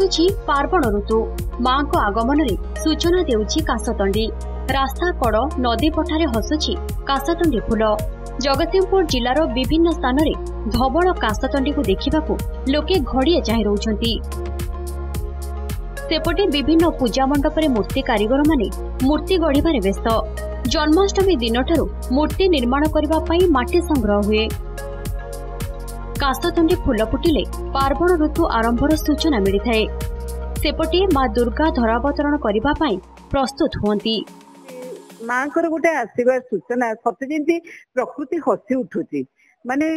आसुछि पार्वण ऋतु मां को आगमन रे सूचना देउछि कासतंडी रास्ता कड़ नदी पठारे हसुछि कासतंडी फूल। जगतसिंहपुर जिलार विभिन्न स्थान रे धवल कासतंडी को देखिबाकू लोके घड़िए चाहि रहउछंती। सेपटे विभिन्न पूजा मंडप रे मूर्ति कारीगर माने मूर्ति गढ़िबारे व्यस्त। जन्माष्टमी दिन ठारू मूर्ति निर्माण करबा पई माटी संग्रह हुए। कासतंडी फूल फुटिले पार्वण ऋतु आरंभर सूचना मिलिथाए। सेपटे मां दुर्गा धरावतरण करबा पई प्रस्तुत हुअंती। मां कर गोटे आसीबार सूचना सते जेंती प्रकृति हसी उठुची माने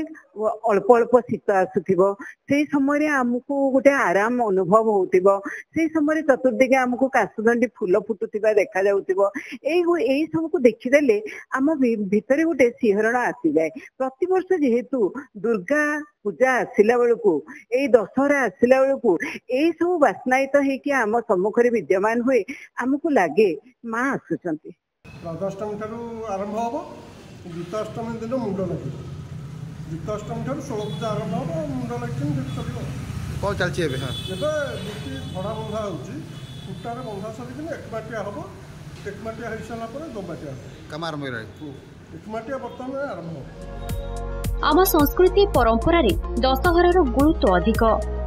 अल्प अल्प शीत आसुथिबो से समय आमको गोटे आराम अनुभव होतिबो। से समय चतुर्दिके आमको कासतंडी फूल फुटुथिबा देखा जाउतिबो। एई सब को देखिदेले आम भितरे गोटे सिहरण आसी जाए। प्रति वर्ष जेहेतु दुर्गा पूजा आसिला बेलू एई दशहरा आसिला बेलू एई सब बास्नायित होइकि आम सम्मुखरे विद्यमान हुए आमको लागे मां आसुचंती। राधाष्टमी ठारू आरंभ हम गीताष्टमी दिन मुंड लगे गीताष्टमी ठारू 16 पूजा आरंभ हम मुंड लगे चलो कौन चलती है धड़ा बंधा होटारे बंधा सर एकमाटिया हम एकमाटिया हो सारा पर दोमाटिया कम आरंभ एकमाटिया बर्तमान आरंभ हो। आम संस्कृति परंपरा रे दशहरार गुरुत्व अधिक।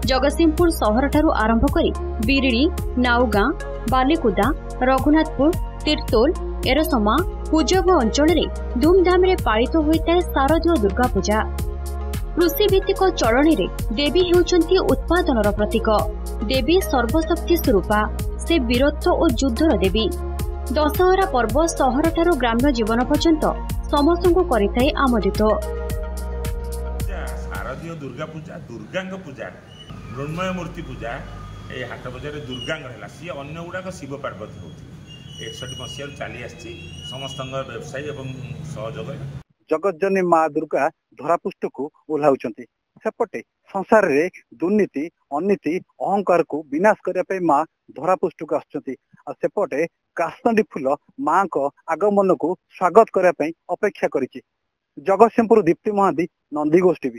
जगतसिंहपुर शहर ठारू आरंभ करी बिरिड़ी नाउगां बालिकुदा रघुनाथपुर तीर्तोल एरसमा पूजब अंचल में धूमधाम रे पालित होइताए शारदीय दुर्गा पूजा। कृषि भित्तिक चलनी रे देवी हेउचंती उत्पादनर प्रतीक। देवी सर्वशक्ति स्वरूपा से वीरत्व और युद्धर देवी। दशहरा पर्व शहर ठारू ग्राम्य जीवन पर्यंत समस्तଙ୍କୁ କରିଥାଏ आमोदित। शारदीय दुर्गा पूजा दुर्गांग पूजा मृण्मय मूर्ति पूजा ये हाट बजार दुर्गांग है सी अन्न गुड़ाक शिव पार्वती होती 61 मसीह चली आसी समस्त व्यवसायी और सहयोग। जगतजननी माँ दुर्गा धरापृष्ठ को ओह्लाउछंती। सेपटे संसार रे दुर्नीति अनीति अहंकार को विनाश करने माँ धरापृष्ठ को आसुचंती। सेपटे कासतंडी फूल माँ को आगमन को स्वागत करने अपेक्षा करिछि। जगतसिंहपुर दीप्ति महादी नंदी गोष्ठी।